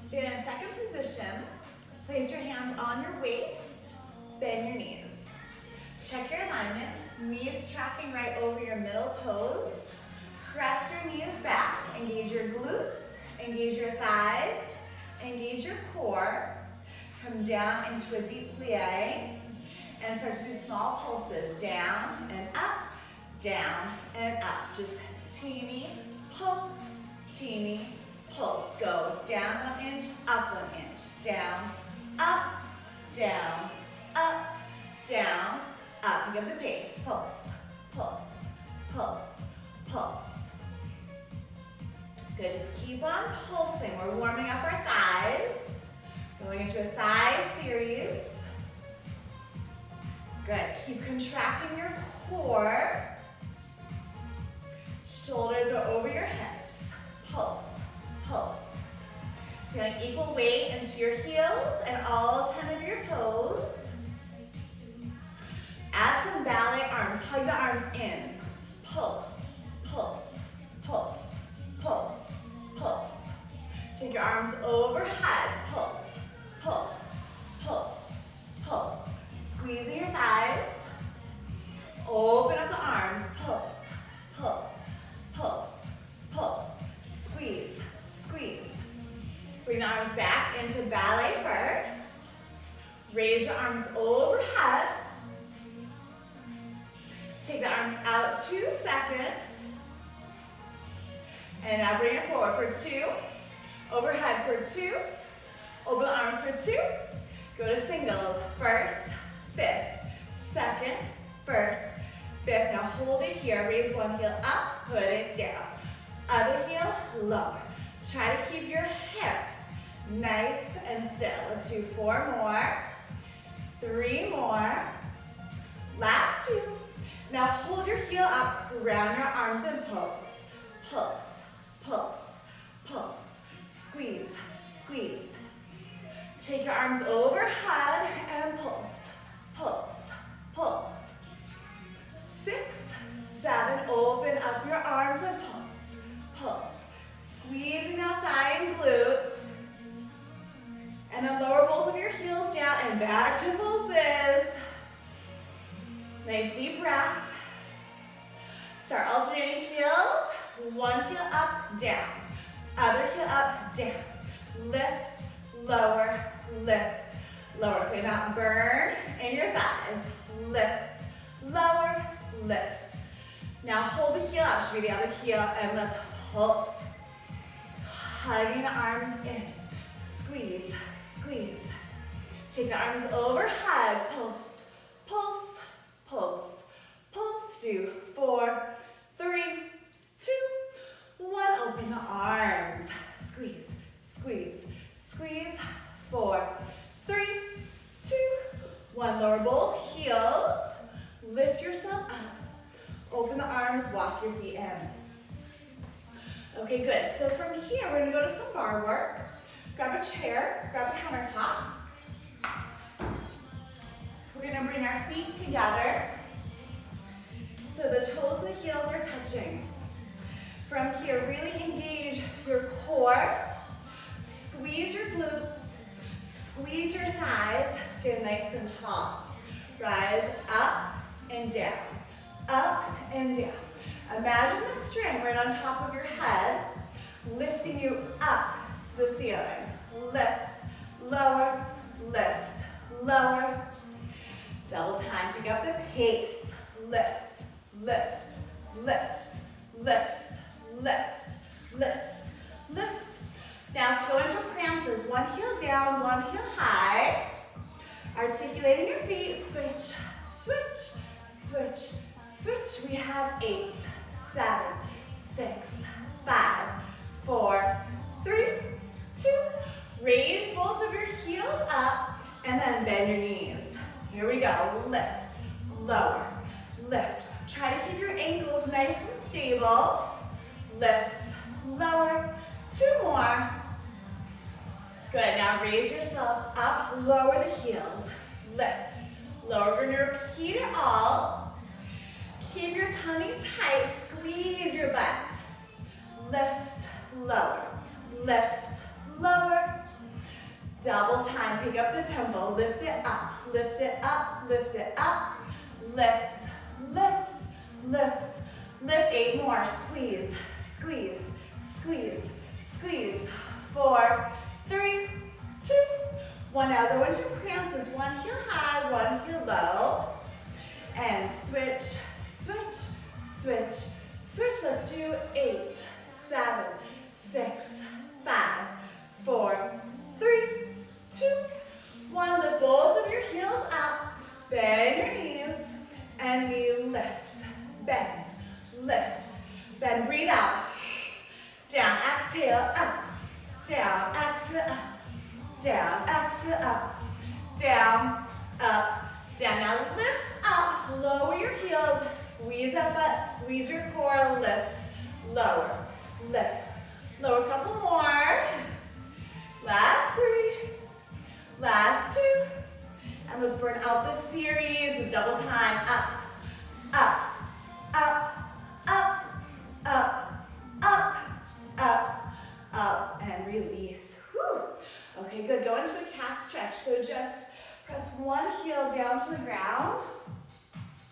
Stand in second position. Place your hands on your waist. Bend your knees. Check your alignment. Knees tracking right over your middle toes. Press your knees back. Engage your glutes. Engage your thighs. Engage your core. Come down into a deep plie. And start to do small pulses. Down and up. Down and up. Just teeny pulse. Teeny pulse. Go down 1 inch. Up 1 inch. Down. Up. Down. Up. Down. Up. Give the pace. Pulse. Pulse. Pulse. Pulse. Good, just keep on pulsing. We're warming up our thighs. Going into a thigh series. Good, keep contracting your core. Shoulders are over your hips. Pulse, pulse. Feeling equal weight into your heels and all 10 of your toes. Add some ballet arms. Hug the arms in. Pulse, pulse, pulse, pulse, pulse. Take your arms overhead. Pulse, pulse, pulse, pulse. Squeezing your thighs. Open up the arms. Pulse, pulse, pulse, pulse. Squeeze, squeeze. Bring the arms back into ballet first. Raise your arms overhead. Take the arms out 2 seconds. And now bring it forward for 2. Overhead for 2. Open the arms for 2. Go to singles. First, fifth, second, first, fifth. Now hold it here. Raise one heel up, put it down. Other heel, lower. Try to keep your hips nice and still. Let's do 4 more. 3 more. Last 2. Now hold your heel up, ground your arms and pulse. Pulse, pulse, pulse. Squeeze, squeeze. Take your arms overhead and pulse, pulse, pulse. 6, 7, open up your arms and pulse, pulse. Squeezing that thigh and glute. And then lower both of your heels down and back to pulses. Nice deep breath. Start alternating heels. One heel up, down. Other heel up, down. Lift, lower, lift, lower. Feel that burn in your thighs. Lift, lower, lift. Now hold the heel up. Should be the other heel. And let's pulse. Hugging the arms in. Squeeze, squeeze. Take the arms overhead. Pulse, pulse, pulse, pulse. Do 4, 3, 2, 1. Open the arms. Squeeze, squeeze, squeeze. 4, 3, 2, 1. Lower both heels. Lift yourself up. Open the arms. Walk your feet in. Okay, good. So from here, we're going to go to some bar work. Grab a chair. Grab a countertop. We're going to bring our feet together so the toes and the heels are touching. From here, really engage your core. Squeeze your glutes. Squeeze your thighs. Stand nice and tall. Rise up and down. Up and down. Imagine the string right on top of your head, lifting you up to the ceiling. Lift, lower, lift, lower. Double time, pick up the pace. Lift, lift, lift, lift, lift, lift, lift. Now let's go into prances. One heel down, one heel high. Articulating your feet, switch, switch, switch, switch. We have 8, 7, 6, 5, 4, 3, 2. Raise both of your heels up and then bend your knees. Here we go. Lift, lower, lift. Try to keep your ankles nice and stable. Lift, lower. 2 more. Good. Now raise yourself up, lower the heels. Lift, lower. We're going to repeat it all. Keep your tummy tight. Squeeze your butt. Lift, lower, lift, lower, Double time, pick up the tempo, lift it up, lift it up, lift it up, lift, lift, lift, lift, 8 more, squeeze, squeeze, squeeze, squeeze, 4, 3, 2, 1. Now go into prances, 1 heel high, 1 heel low, and switch, switch, switch, switch. Let's do 8, 7, 6, 5, 4, 3, 2, 1. Lift both of your heels up, bend your knees, and we lift, bend, lift, bend, breathe out, down, exhale, up, down, exhale, up, down, exhale, up, down, up, down. Now lift up, lower your heels, squeeze that butt, squeeze your core, lift, lower, lift, lower, a couple more. Last 3, last 2, and let's burn out this series with double time. Up, up, up, up, up, up, up, up, and release. Whew. Okay, good. Go into a calf stretch. So just press 1 heel down to the ground.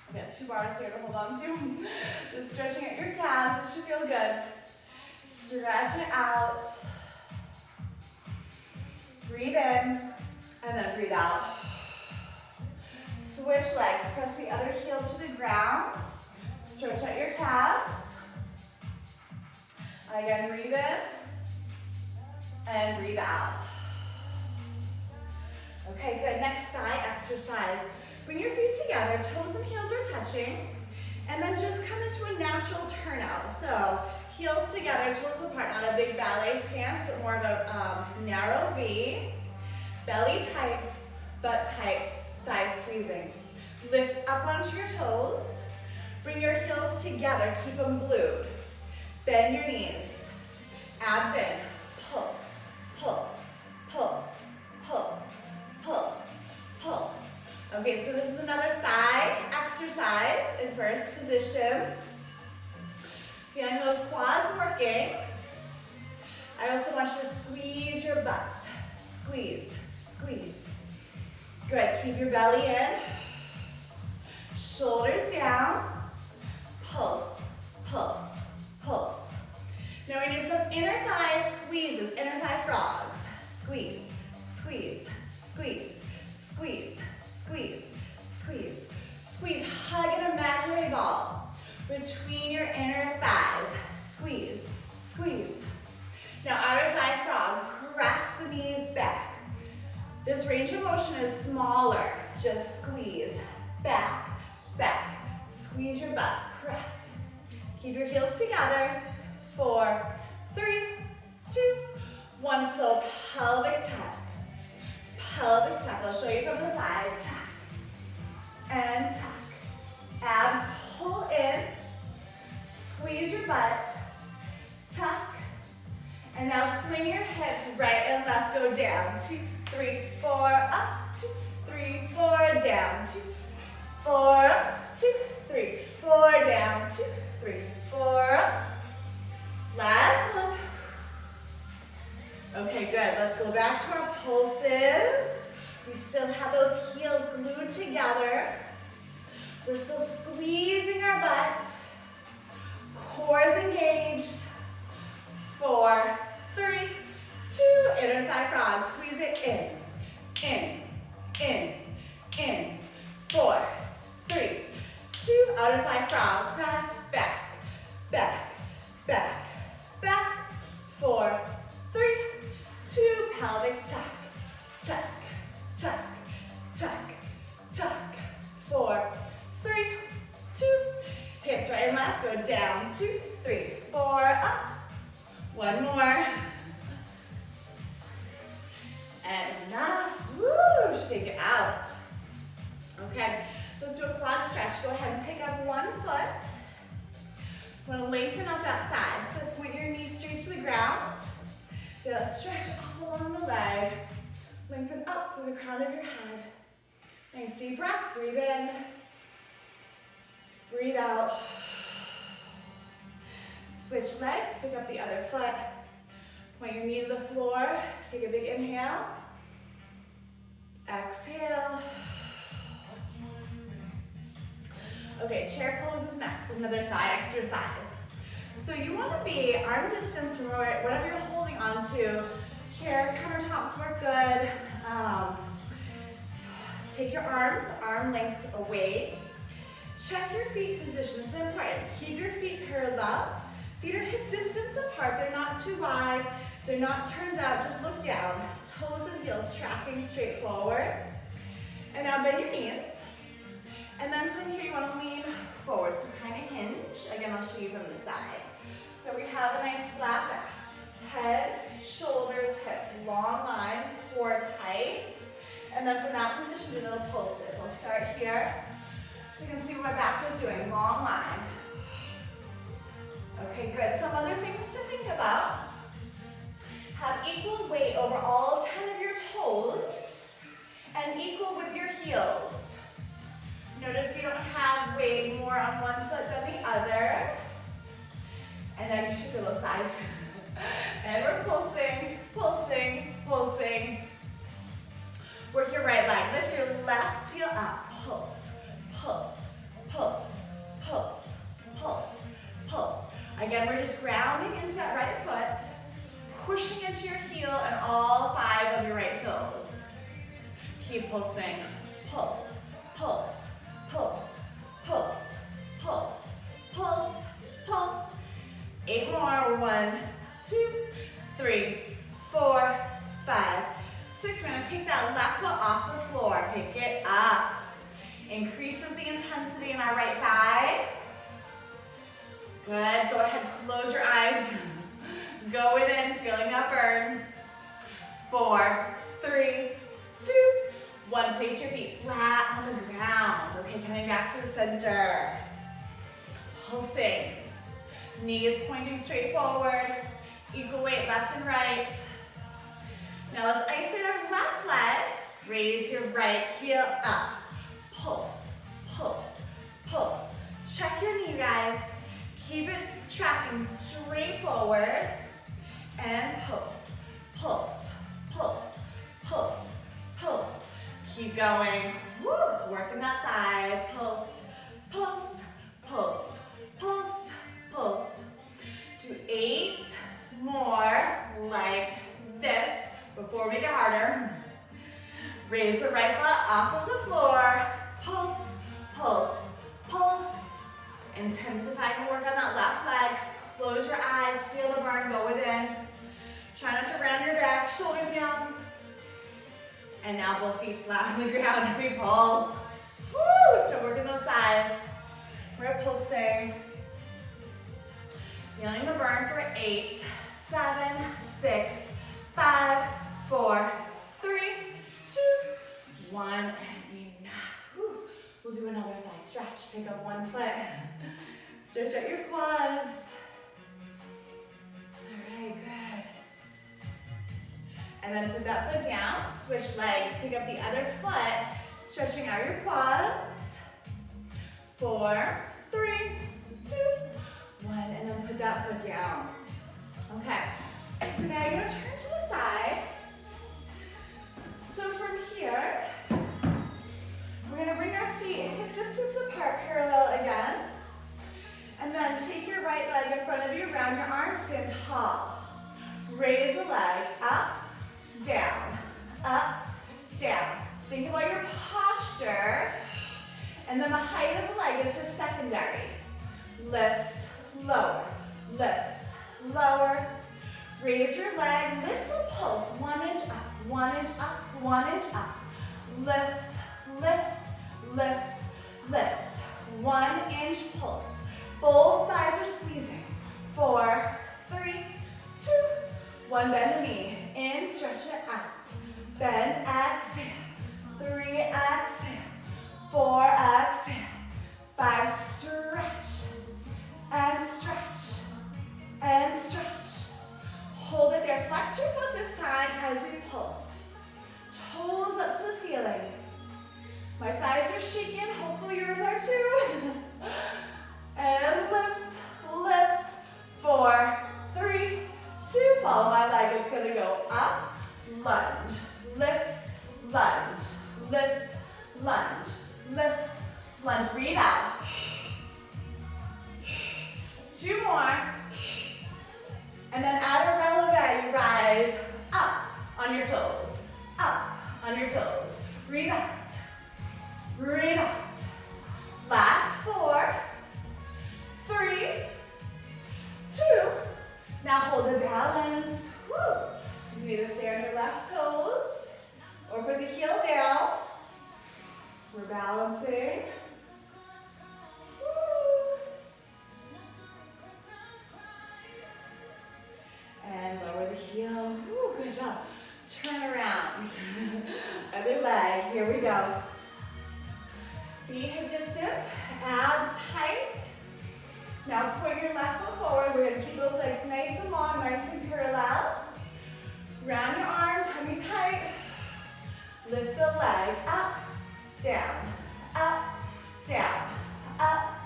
I've got 2 bars here to hold on to. Just stretching out your calves. It should feel good. Stretch it out. Breathe in, and then breathe out. Switch legs. Press the other heel to the ground. Stretch out your calves. Again, breathe in, and breathe out. Okay, good. Next thigh exercise. Bring your feet together, toes and heels are touching, and then just come into a natural turnout. So heels together, toes apart, not a big ballet stance, but more of a narrow V. Belly tight, butt tight, thigh squeezing. Lift up onto your toes. Bring your heels together, keep them glued. Bend your knees. Abs in. Pulse, pulse, pulse, pulse, pulse, pulse. Okay, so this is another thigh exercise in first position. Feeling those quads working. I also want you to squeeze your butt. Squeeze, squeeze. Good, keep your belly in. Shoulders down. Pulse, pulse, pulse. Now we're gonna do some inner thigh squeezes, inner thigh frogs. Squeeze, squeeze, squeeze, squeeze, squeeze, squeeze, squeeze. Hug an imaginary ball between your inner thighs. Squeeze, squeeze. Now outer thigh frog, press the knees back. This range of motion is smaller. Just squeeze, back, back. Squeeze your butt, press. Keep your heels together. 4, 3, 2, 1. Slow pelvic tuck. Pelvic tuck. I'll show you from the side. Tuck and tuck. Abs pull in. Squeeze your butt. Tuck. And now swing your hips right and left. Go down. 2, 3, 4. Up. 2, 3, 4. Down. 2, 4. Up. 2, 3, 4. Down. 2, 3, 4. Up. Last one. Okay, good. Let's go back to our pulses. We still have those heels glued together. We're still squeezing our butt. Core is engaged. 4, 3, 2. Inner thigh frog. Squeeze it in, in, in, in. 4, 3, 2. Outer thigh frog. Press back, back, back. Back, 4, 3, 2, pelvic tuck, tuck, tuck, tuck, tuck, 4, 3, 2, hips right and left, go down, 2, 3, 4, up, 1 more, and enough, woo, shake it out. Okay, let's do a quad stretch. Go ahead and pick up 1 foot. Want to lengthen up that thigh, so point your knees straight to the ground. Feel a stretch up along the leg. Lengthen up through the crown of your head. Nice deep breath, breathe in. Breathe out. Switch legs, pick up the other foot. Point your knee to the floor, take a big inhale. Exhale. Okay, chair pose is next, another thigh exercise. So you want to be arm distance from whatever you're holding onto. Chair countertops work good. Take your arms, arm length away. Check your feet position, this is important. Keep your feet parallel. Feet are hip distance apart, they're not too wide, they're not turned up, just look down. Toes and heels tracking straight forward. And now bend your knees. And then from here you want to lean forward, so kind of hinge. Again, I'll show you from the side. So we have a nice flat back. Head, shoulders, hips, long line, core tight. And then from that position, do little pulses. I'll start here. So you can see what my back is doing, long line. Okay, good. Some other things to think about. Have equal weight over all 10 of your toes and equal with your heels. Notice you don't have weight more on one foot than the other. And then you should feel those thighs. And we're pulsing, pulsing, pulsing. Work your right leg. Lift your left heel up. Pulse, pulse, pulse, pulse, pulse, pulse. Again, we're just grounding into that right foot, pushing into your heel and all 5 of your right toes. Keep pulsing. Pulse, pulse, pulse, pulse, pulse, pulse, pulse. 8 more. 1, 2, 3, 4, 5, 6. We're going to pick that left foot off the floor. Pick it up. Increases the intensity in our right thigh. Good. Go ahead, close your eyes. Go within, feeling that burn. 4, 3, 2, 1. Place your feet flat on the ground. Okay, coming back to the center. Pulsing. Knees pointing straight forward. Equal weight left and right. Now let's isolate our left leg. Raise your right heel up. Pulse, pulse, pulse. Check your knee, guys. Keep it tracking straight forward. And pulse, pulse, pulse, pulse, pulse. Keep going. Woo! Working that thigh. Pulse, pulse, pulse, pulse, pulse. Do 8 more like this before we make it harder. Raise the right foot off of the floor. Pulse, pulse, pulse. Intensify the work on that left leg. Close your eyes, feel the burn, go within. Try not to round your back, shoulders down. And now both feet flat on the ground and we pulse. Woo! Start working those thighs. We're pulsing. Feeling the burn for 8, 7, 6, 5, 4, 3, 2, 1, and enough. Woo. We'll do another thigh stretch. Pick up one foot. Stretch out your quads. All right, good. And then put that foot down. Switch legs. Pick up the other foot. Stretching out your quads. 4, 3, 2, 1. And then put that foot down. Okay. So now you're going to turn to the side. So from here, we're going to bring our feet hip distance apart, parallel again. And then take your right leg in front of you, round your arms, stand tall. Raise the leg, up, down, up, down. Think about your posture. And then the height of the leg is just secondary. Lift, lower, lift, lower. Raise your leg, little pulse, 1 inch up, 1 inch up, 1 inch up. Lift, lift, lift, lift. 1 inch pulse. Both thighs are squeezing. 4, 3, 2, 1. Bend the knee. In, stretch it out. Bend, exhale. 3, exhale. 4, exhale. 5, stretch. And stretch. And stretch. Hold it there. Flex your foot this time as we pulse. Toes up to the ceiling. My thighs are shaking. Hopefully yours are too. And lift, lift. 4, 3, 2. Follow my leg. It's going to go up, lunge, lift, lunge, lift, lunge, lift, lunge. Breathe out. 2 more. And then at a releve, you rise up on your toes. Up on your toes. Breathe out. Breathe out. Last 4, 3, 2. Now hold the balance. Woo. You can either stay on your left toes or put the heel down. We're balancing. Woo. And lower the heel. Woo, good job. Turn around. Other leg. Here we go. Feet hip distance. Abs tight. Now put your left foot forward. We're going to keep those legs nice and long, nice and parallel. Round your arms, tummy tight. Lift the leg up, down, up, down, up,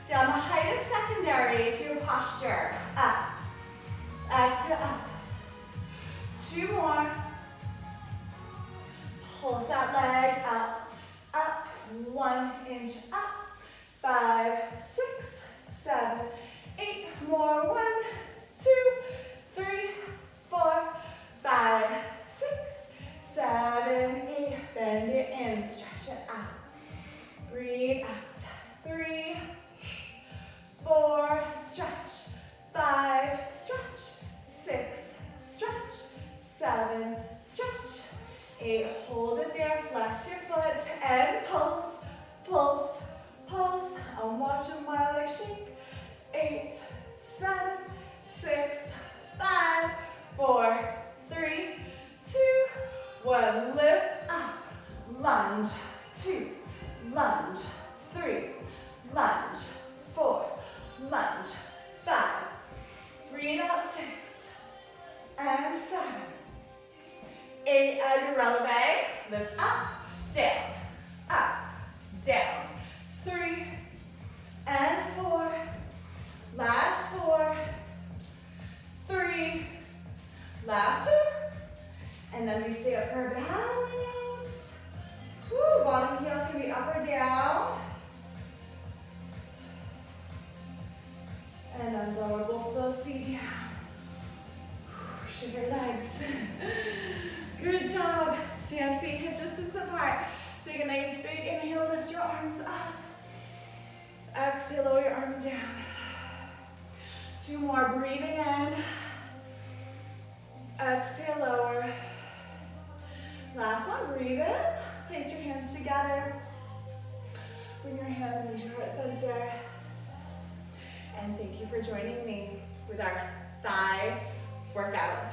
down. The height is secondary to your posture. Up. Exhale, up. 2 more. Pulse that leg up, up. 1 inch up. 5, 6, 7, 8 more. 1, 2, 3, 4, 5, 6, 7, 8. Bend it in, stretch it out. Breathe out. 3, 4, stretch. 5, stretch. 6, stretch. 7, stretch. 8, hold it there, flex your foot, and pulse, pulse, pulse. I'm watching my legs shake. 8, 7, 6, 5, 4, 3, 2, 1. Lift up. Lunge. 2. Lunge. 3. Lunge. 4. Lunge. 5. Breathe out. 6. And 7. 8. And releve. Lift up. Down. Up. Down. 3. And 4. Last 4. 3. Last 2. And then we stay up for balance. Woo, bottom heel can be up or down. And then lower both of those feet down. Shift your legs. Good job. Stand feet hip distance apart. Take a nice big inhale, lift your arms up. Exhale, lower your arms down. 2 more, breathing in. Exhale, lower. Last one, breathe in. Place your hands together. Bring your hands into heart center. And thank you for joining me with our thigh workout.